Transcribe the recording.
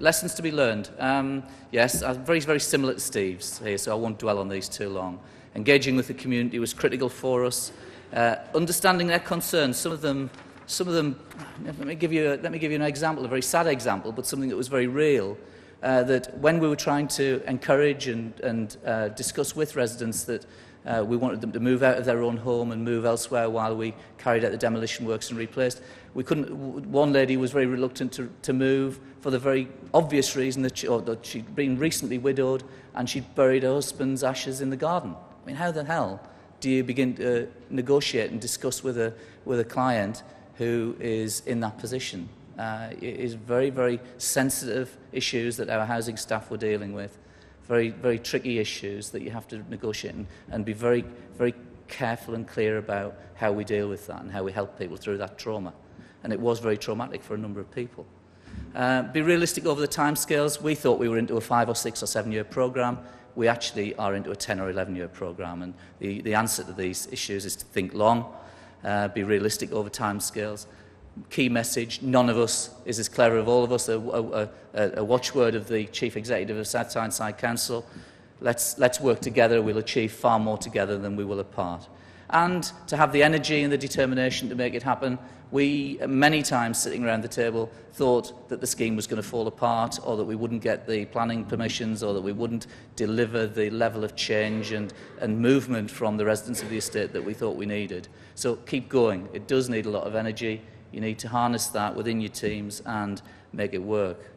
Lessons to be learned. Yes, very, very similar to Steve's here, so I won't dwell on these too long. Engaging with the community was critical for us. Understanding their concerns. Some of them. Let me give you an example, a very sad example, but something that was very real. That when we were trying to encourage and discuss with residents that we wanted them to move out of their own home and move elsewhere while we carried out the demolition works and replaced, we couldn't. One lady was very reluctant to move for the very obvious reason that she'd been recently widowed and she'd buried her husband's ashes in the garden. I mean, how the hell do you begin to negotiate and discuss with a client who is in that position? It is very, very sensitive issues that our housing staff were dealing with. Very, very tricky issues that you have to negotiate and be very, very careful and clear about how we deal with that and how we help people through that trauma. And it was very traumatic for a number of people. Be realistic over the timescales. We thought we were into a 5 or 6 or 7 year programme. We actually are into a 10 or 11 year programme. And the answer to these issues is to think long, be realistic over timescales. Key message, none of us is as clever as all of us. A watchword of the Chief Executive of South Tyneside Council. Let's work together. We'll achieve far more together than we will apart. And to have the energy and the determination to make it happen. We, many times sitting around the table, thought that the scheme was going to fall apart, or that we wouldn't get the planning permissions, or that we wouldn't deliver the level of change and movement from the residents of the estate that we thought we needed. So keep going. It does need a lot of energy. You need to harness that within your teams and make it work.